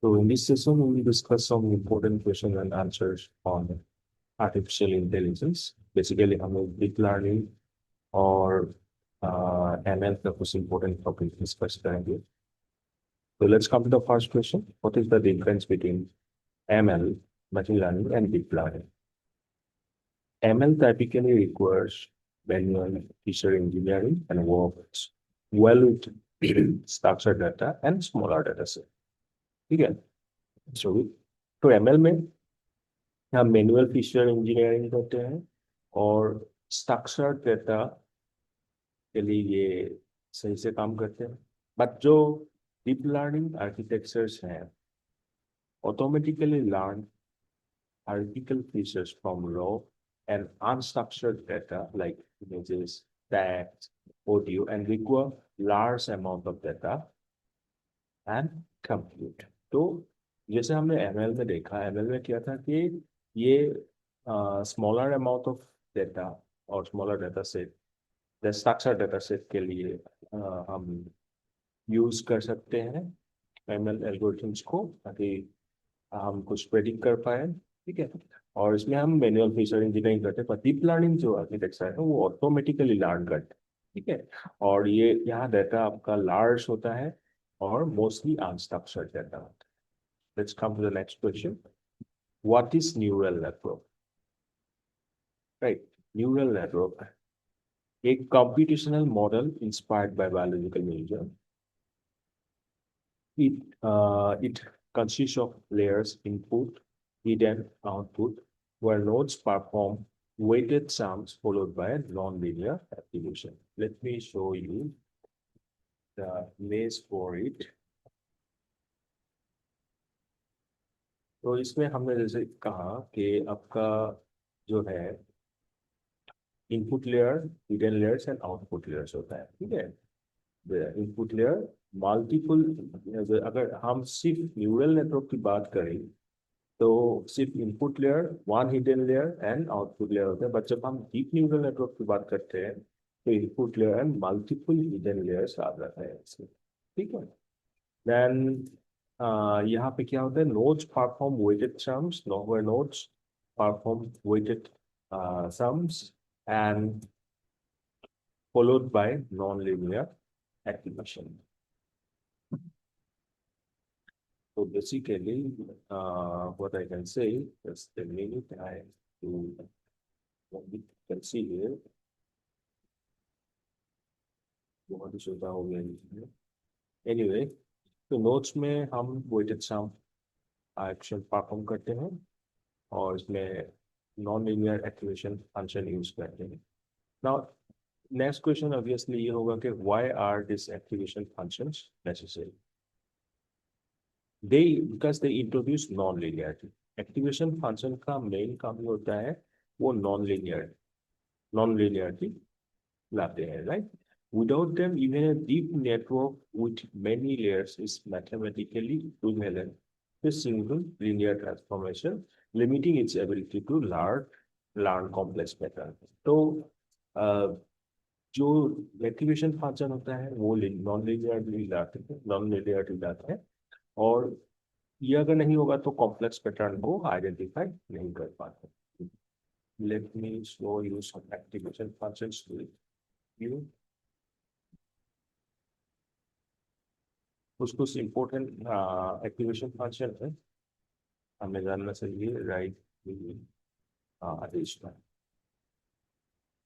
So in this session, we will discuss some important questions and answers on artificial intelligence. Basically, हम deep learning और ML का कुछ important topic discuss करेंगे. So let's come to the first question. What is the difference between ML, machine learning, and deep learning? ML typically requires manual feature engineering and works well with structured data and smaller data set. ठीक है? तो ML में हम manual feature engineering करते हैं और structure data के लिए ये सही से काम करते हैं बट जो डीप लर्निंग आर्किटेक्चर्स हैं automatically learn hierarchical features from raw and unstructured data like images, text, audio, and require large amount of data and compute. तो जैसे हमने एमएल में देखा एमएल में क्या था कि ये स्मॉलर अमाउंट ऑफ डेटा और smaller data set structure data set के लिए हम यूज कर सकते हैं एमएल एल्गोरिथम्स को ताकि हम कुछ प्रेडिक्ट कर पाए ठीक है और इसमें हम मैनुअल फीचर इंजीनियरिंग करते हैं पर डीप लर्निंग जो आर्किटेक्चर है वो ऑटोमेटिकली लर्न करते हैं ठीक है और ये यहाँ डाटा आपका लार्ज होता है और मोस्टली अनस्ट्रक्चर्ड डाटा होता है let's come to the next question what is neural network right neural network एक computational model inspired by biological neural it consists of layers input, hidden output, where nodes perform weighted sums followed by a non-linear activation. Let me show you the maze for it. तो इसमें हमने जैसे कहा कि आपका जो है input layer hidden layers and output layers होता है ठीक है इनपुट लेयर मल्टीपल अगर हम सिर्फ न्यूरल नेटवर्क की बात करें तो सिर्फ input layer one hidden layer and output layer होता है बट जब हम डीप न्यूरल नेटवर्क की बात करते हैं तो input layer and multiple hidden layers आ जाता है इसमें ठीक है देन यहाँ पे क्या होता है nodes perform weighted sums where nodes perform weighted sums and followed by non-linear activation. So basically, what I can say is the minute I do what we can see here, बहुत ही छोटा हो गया इसमें. Anyway, तो notes में हम weighted some action perform करते हैं और इसमें non linear activation function use करते हैं. नाउ नेक्स्ट क्वेश्चन ऑब्वियसली ये होगा कि why are this activation functions necessary they because they introduce non-linearity activation function का मेन काम ये होता है वो non-linearity लाते हैं right without them even a deep network with many layers is mathematically equivalent to single linear transformation limiting its ability to learn complex patterns तो जो activation function होता है वो नॉन लिनियरली लाते हैं और ये अगर नहीं होगा तो कॉम्प्लेक्स पैटर्न को आइडेंटिफाई नहीं कर पाते let me show you some activation functions to you कुछ कुछ इंपॉर्टेंट एक्टिवेशन फंक्शन है हमें जानना चाहिए राइट आदेश में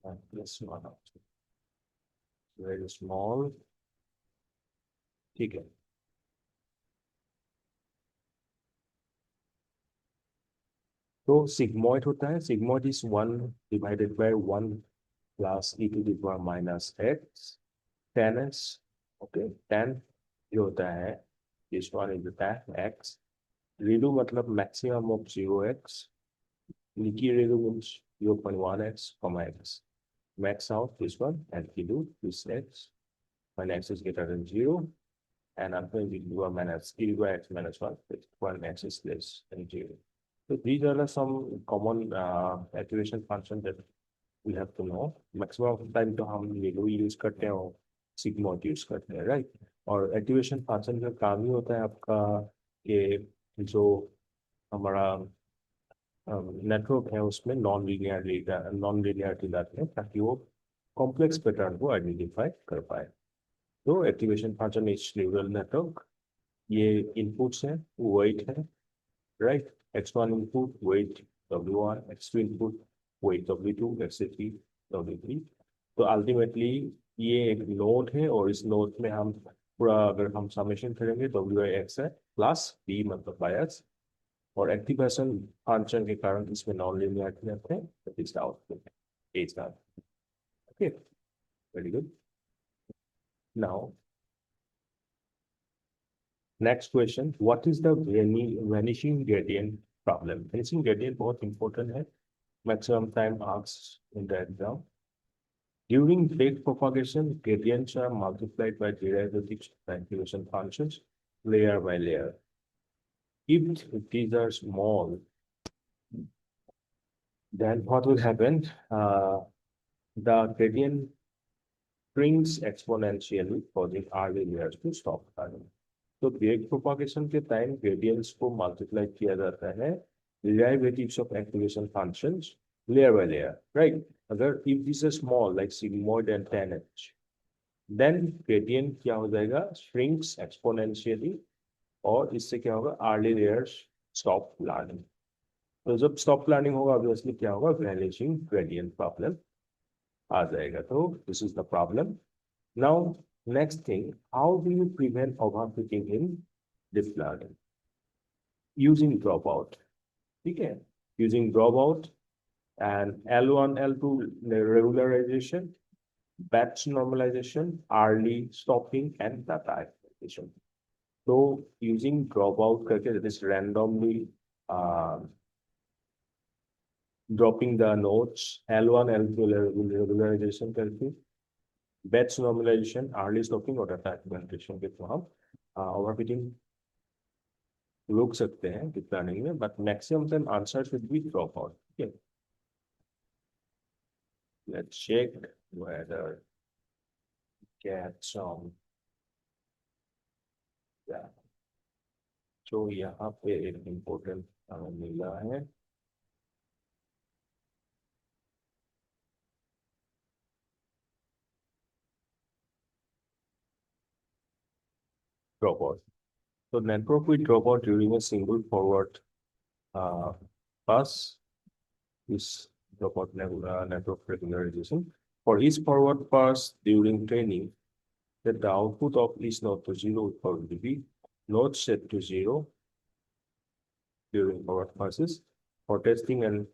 प्लस वेरी स्मॉल ठीक है तो सिग्मॉइड होता है sigmoid is 1 / 1 plus e to the power minus x 10s okay 10 जो होता है this one is the x ReLU मतलब maximum of 0x leaky ReLU means 0.1x x max out this one and redo this x when x is greater than 0 and I'm going to do a minus e to x minus 1 when x is less than 0. So these are some common activation functions that we have to know. Maximum of the time तो हम redo use करते हैं और sigmoid use करते हैं right और activation function का काम ही होता है आपका कि जो हमारा नेटवर्क है उसमें नॉन लीनियरिटी लाते हैं ताकि वो कॉम्प्लेक्स पैटर्न को आइडेंटिफाई कर पाए। तो activation function is neural network, ये इनपुट्स हैं, वेट है, right. x1 input weight w1, x2 input weight w2, x3 w3। तो अल्टीमेटली ये एक नोड है और इस नोड में हम पूरा अगर हम समेशन करेंगे w x है प्लस b मतलब बायस, और एक्टिवेशन फंक्शन के कारण इसमें नॉन लीनियरिटी रहते हैं, that is the output is that. Okay, very good. Now next question, what is the vanishing gradient problem? Vanishing gradient बहुत इंपॉर्टेंट है, maximum time asked in the exam. During rate propagation, gradients are multiplied by derivatives of activation functions layer by layer. If these are small, then what will happen? The gradient shrinks exponentially, causing early layers to stop running. तो rate propagation के time gradients को multiply किया जाता है derivatives of activation functions layer by layer, right? अगर if this is small, like more than 10h, then gradient क्या हो जाएगा, श्रिंक्स एक्सपोनेंशियली, और इससे क्या होगा, अर्ली लेयर्स स्टॉप लर्निंग। तो जब स्टॉप लर्निंग होगा ऑब्वियसली क्या होगा, वैनिशिंग ग्रेडियंट प्रॉब्लम आ जाएगा। तो this is the problem. Now next thing, how do you prevent overfitting in deep learning? Using drop out, ठीक है, using drop out and L1 L2 regularization, batch normalization, early stopping, and data aggregation. So using dropout करके, that is randomly uh, dropping the nodes, L1 L2 regularization करके, batch normalization, early stopping और data aggregation के तो हम overfitting रोक सकते हैं deep learning में, but maximum time answer should be dropout. Okay, let's check whether get some, yeah. तो यहाँ पे एक इम्पोर्टेंट मिला है, dropout. So network will drop out during a single forward uh, pass is dropout network regularization. For each forward pass during training, that the output of each node to zero will probably be node set to zero during forward passes. For testing and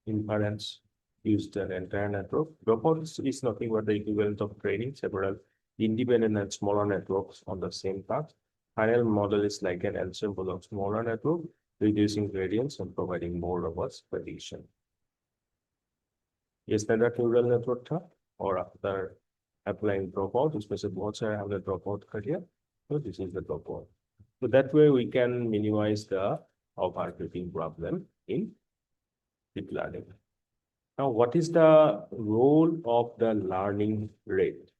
inference, use the entire network. Dropout is nothing but the equivalent of training several independent and smaller networks on the same path. Final model is like an ensemble of smaller network, reducing gradients and providing more robust prediction. ये standard neural network था, और after applying drop out उसमें से बहुत सारे हमने drop out कर दिया, तो this is the drop out. So that way we can minimize the overfitting problem in deep learning. Now, what is the role of the learning rate?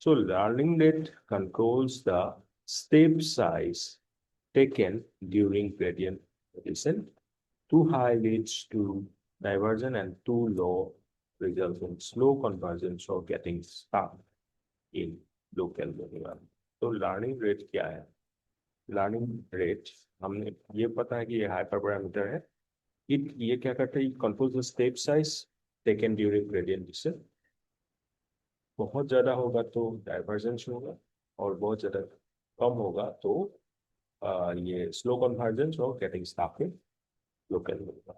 So learning rate controls the step size taken during gradient descent. Too high leads to diversion and too low results in slow convergence or getting stuck in local minimum. तो learning rate क्या है? Learning rate हमने ये पता है कि ये hyper parameter है। ये क्या करता है? Control the step size taken during gradient descent. बहुत ज्यादा होगा तो डाइवर्जेंस होगा, और बहुत ज्यादा कम होगा तो ये स्लो कन्वर्जेंस और getting stuck in local minimum.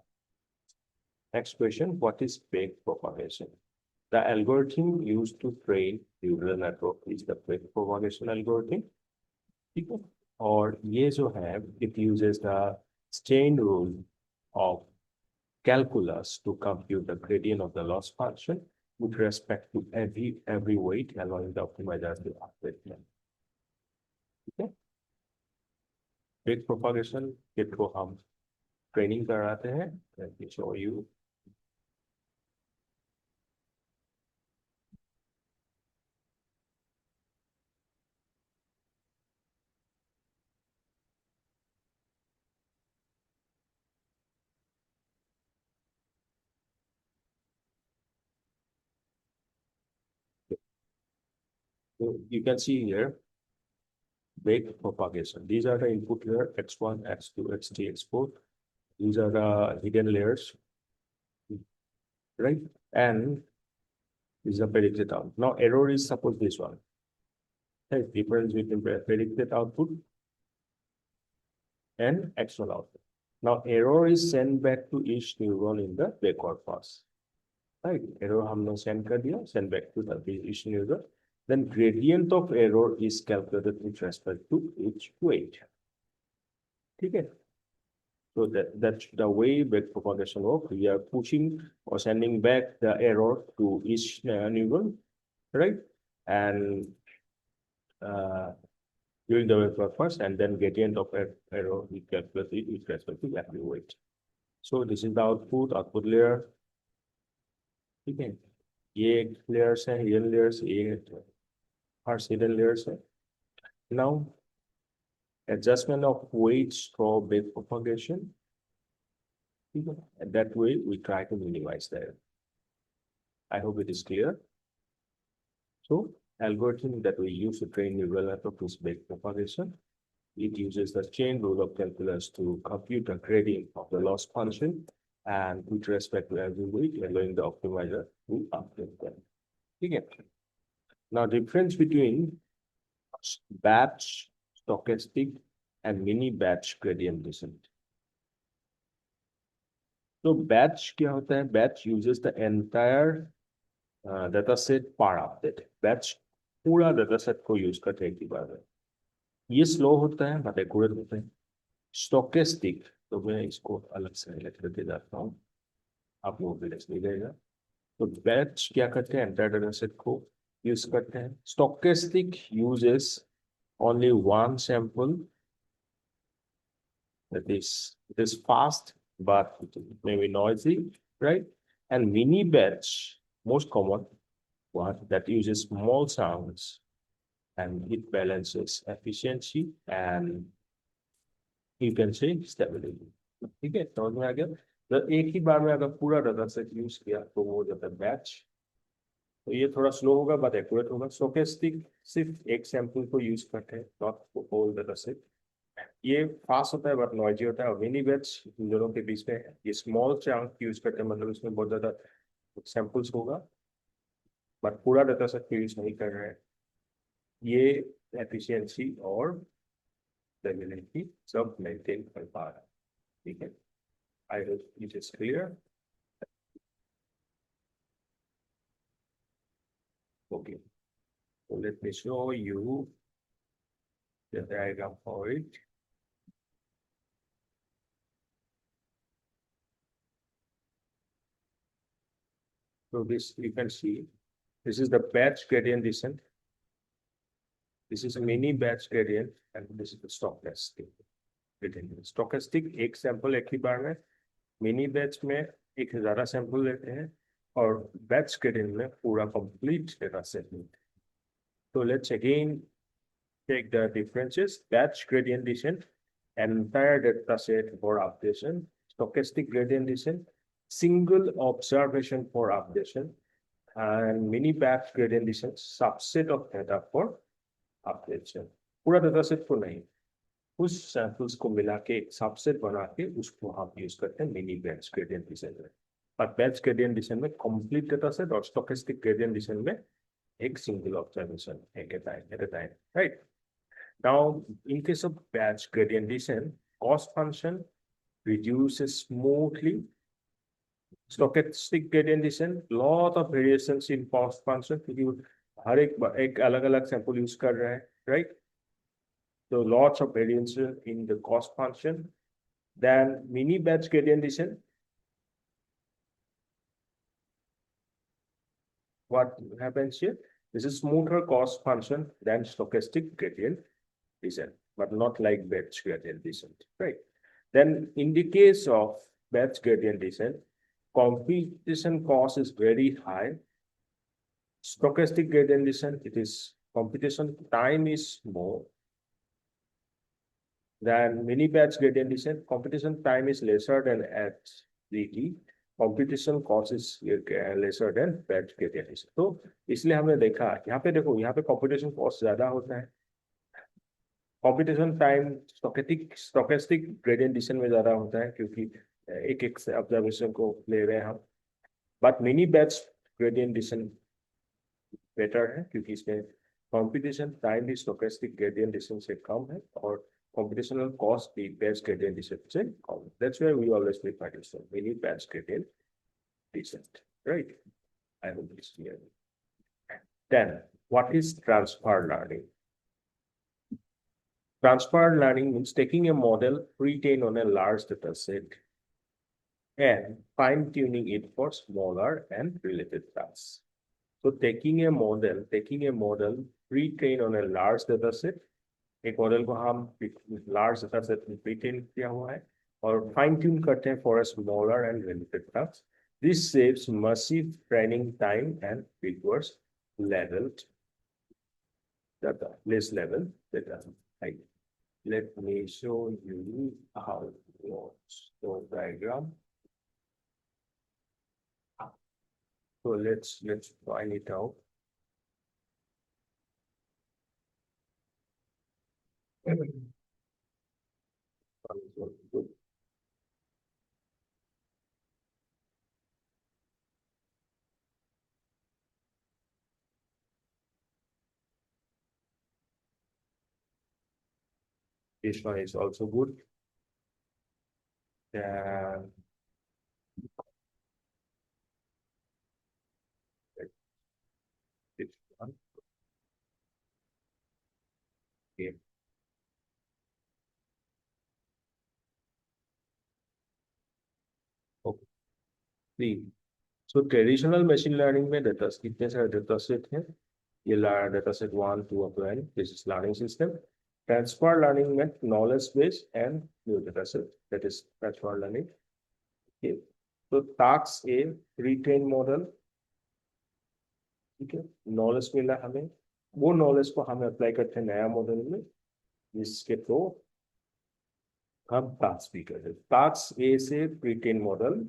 Next question, what is back propagation? The algorithm used to train neural network is the back propagation algorithm, ठीक है। और ये जो है, it uses the chain rule of calculus to compute the gradient of the loss function with respect to every weight, allowing the optimizer to update them. ठीक है, back propagation के through हम ट्रेनिंग कराते हैं। Let me show you. So you can see here wake propagation. These are the input layer x1, x2, x3, x4. These are the hidden layers, right? And this is a predicted out. Now error is suppose this one. Right? Difference between predicted output and actual output. Now error is sent back to each neuron in the backward pass. Right? Error हमने send कर दिया, send back to the each neuron. Then gradient of error is calculated with respect to each weight. Okay. So that's the way back propagation works. We are pushing or sending back the error to each neuron, right? And during the wave first, and then gradient of error we calculate it with respect to active weight. So this is the output layer. Okay. ये layers है, hidden layers, ये hidden layers है. Now adjustment of weights for back propagation. And that way we try to minimize that. I hope it is clear. So algorithm that we use to train neural network is back propagation. It uses the chain rule of calculus to compute a gradient of the loss function and with respect to every weight, allowing the optimizer to update them. Okay. Now difference between batch, stochastic, and mini batch gradient descent. So batch क्या होता है? Batch uses the entire data set per update. Batch पूरा data set को use करते हैं एक ही बार में. ये slow होता है, but accurate होता है. Stochastic, तो मैं इसको अलग से हिलाते करके जाता हूँ. आप लोगों को देख लीजिएगा. तो batch क्या करते हैं? Entire data set को use करते हैं. Stochastic uses only one sample. That is, it is fast, but maybe noisy, right? And mini batch, most common one that uses small sounds and it balances efficiency and you can say stability. ठीक है, समझ में आ गया? तो एक ही बार में अगर पूरा डाटा सेट यूज किया तो वो हो जाता है बैच. तो ये थोड़ा स्लो होगा बट एक्यूरेट होगा. स्टोकेस्टिक सिर्फ एक सैंपल को यूज करते हैं, नॉट होल डाटा सेट. ये फास्ट होता है बट नॉइजी होता है. और मिनी बैच इन दोनों के बीच में ये स्मॉल चंक यूज करते हैं, मतलब इसमें बहुत ज्यादा सैंपल्स होगा बट पूरा डाटा सेट को यूज नहीं कर रहे हैं. ये एफिशिएंसी और स्टेबिलिटी सब मेंटेन कर पा रहा है. ठीक है, I hope it is clear. Okay, so let me show you the diagram for it. So this you can see, this is the batch gradient descent. This is a mini batch gradient and this is the stochastic gradient. Stochastic एक sample एक ही बार में, mini batch में एक ज़्यादा sample लेते हैं और batch gradient में पूरा complete data set लेते हैं. So let's again take the differences. Batch gradient descent, entire data set for updation. Stochastic gradient descent, single observation for updation. And mini batch gradient descent, subset of data for updation. पूरा data set को नहीं, उस samples को मिला के एक subset बना के उसको हम यूज करते हैं मिनी बैच ग्रेडियंट डिसेंट में. और बैच ग्रेडियंट डिसेंट में कंप्लीट डेटा सेट और स्टोकेस्टिक ग्रेडियंट डिसेंट में एक single observation at a time, right? Now in case of batch gradient descent, cost function reduces smoothly. Stochastic gradient descent, lot of variations in cost function क्योंकि हर एक अलग-अलग sample use कर रहे हैं, right? So lots of variation in the cost function. Then mini batch gradient descent. What happens here? This is smoother cost function than stochastic gradient descent, but not like batch gradient descent, right? Then in the case of batch gradient descent, computation cost is very high. Stochastic gradient descent, it is computation time is more. Then mini batch gradient descent, computation time is lesser than at 3T, competition cost is lesser than batch gradient decent. तो इसलिए हमने देखा यहाँ पे, देखो यहाँ पे competition cost ज्यादा होता है, competition time stochastic gradient descent में ज्यादा होता है क्योंकि एक एक ऑब्जर्वेशन को ले रहे हैं हम। But mini batch gradient decent better है क्योंकि इसमें कंपटीशन टाइम भी स्टोकेस्टिक ग्रेडियंट डिसेंट से कम है और computational cost भी बैच ग्रेडियंट डिसेंट से कम है। That's why we always prefer this one, mini batch gradient descent, right? I hope this is clear. Then, what is transfer learning? Transfer learning means taking a model pre-trained on a large data set and fine-tuning it for smaller and related tasks. So, taking a model pre-trained on a large data set, एक model को हम large data set में pretrain किया हुआ है और fine tune करते हैं for a smaller and related task. This saves massive training time and requires level data, less level data. Right. Let me show you how it works. So diagram. So let's find it out. This one is also good. And this one. Okay. Okay. See. So traditional machine learning में data कितने सारे data set हैं? ये data set 1, 2 up to n. This is learning system. Transfer learning में knowledge base and new data set, that is transfer learning. Okay. So task A pre-trained model, ठीक है, knowledge मिला हमें, वो knowledge को हमें apply करते हैं नया मॉडल में, जिसके तो हम टास्क भी करते हैं। टास्क ए से प्री-ट्रेन मॉडल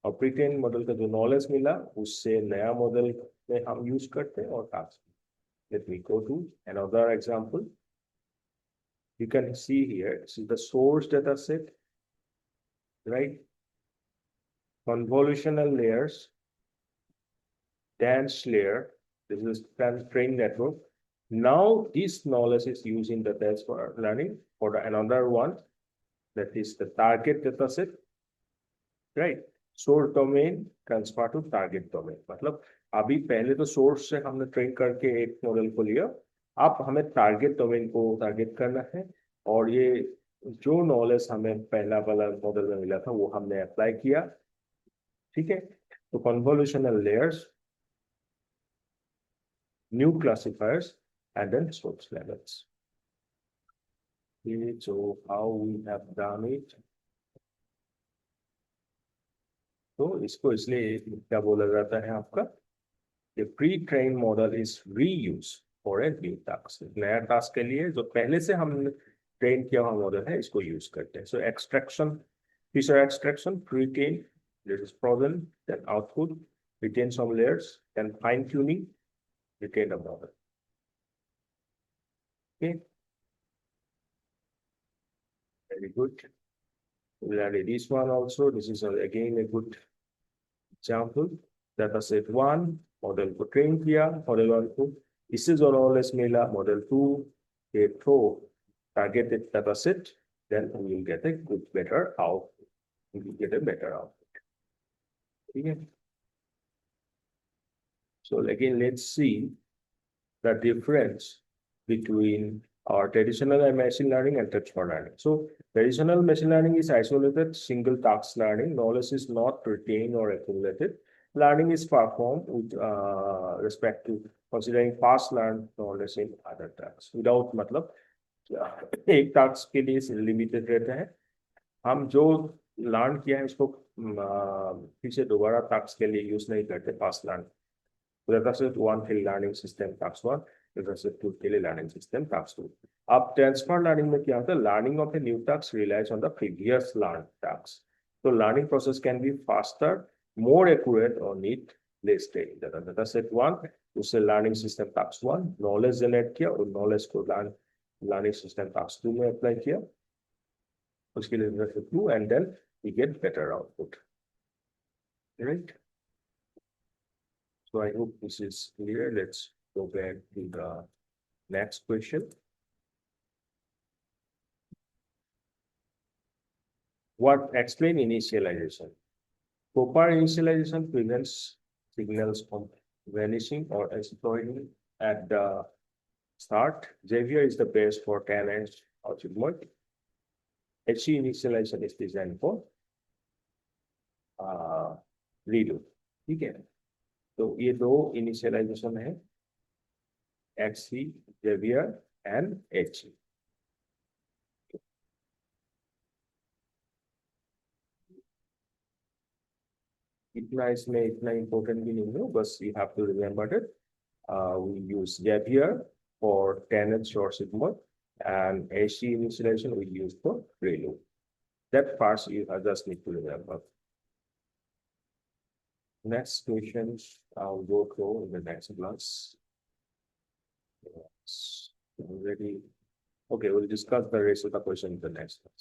और प्री-ट्रेन मॉडल का जो नॉलेज मिला उससे नया मॉडल में हम यूज करते हैं और task. Let me go to another example. You can see here, this is the source data set, right? Convolutional layers, dense layer, this is trained network. Now this knowledge is used in the transfer learning for another one, that is the target data set, right? Source domain transfer to target domain, मतलब अभी पहले तो source से हमने train करके एक model को लिया, अब हमें टारगेट डोमेन को टारगेट करना है और ये जो नॉलेज हमें पहला वाला मॉडल में मिला था वो हमने अप्लाई किया, ठीक है। तो convolutional layers, new classifiers and then source levels. So how we have done it, तो इसको इसलिए क्या बोला जाता है आपका, ये pre train model is reuse for a new task, नया टास्क के लिए जो पहले से हमने ट्रेन किया हुआ मॉडल है इसको यूज करते हैं। So extraction, feature extraction, pretrain, this is product, then output, retain some layers, then fine tuning, retain the model. Okay, very good. Similarly, this one also, this is again a good example. Data set 1, model को train किया, model 1 को इससे जो knowledge मिला, model 2 के through targeted data set, then we will get a good, better output. We will get a better output. Okay. So again, let's see the difference between our traditional machine learning and transfer learning. So traditional machine learning is isolated, single task learning. Knowledge is not retained or accumulated. Learning is performed with respect to considering past learned knowledge in other tasks. Without मतलब एक task के लिए limited रहता है, हम जो learn किया है उसको फिर से दोबारा टास्क के लिए यूज नहीं करते past learn. Data set 1 field learning system task 1, data set 2 field learning system task 2. अब transfer learning में क्या होता है, learning of a new task relies on the previous learned task. So learning process can be faster more accurate or need less training. Data set one, you say learning system task one, knowledge generate here or knowledge to learning system task two may apply here. Skill is two, and then we get better output. Right? So I hope this is clear. Let's go back to the next question. What explain initialization? Proper initialization prevents signals from vanishing or exploding at the start. Xavier is the best for 10-inch output mode. HC initialization is designed for redo. ठीक है तो ये दो initialisation है XC, Xavier and HC. इतना इसमें इतना important भी नहीं है बस you have to remember that we use Xavier for 10-inch short signal and HC initialization we use for prelude. That part you just need to remember. Next questions I'll go through in the next class. Yes. Already. Okay, we'll discuss the rest of the question in the next class.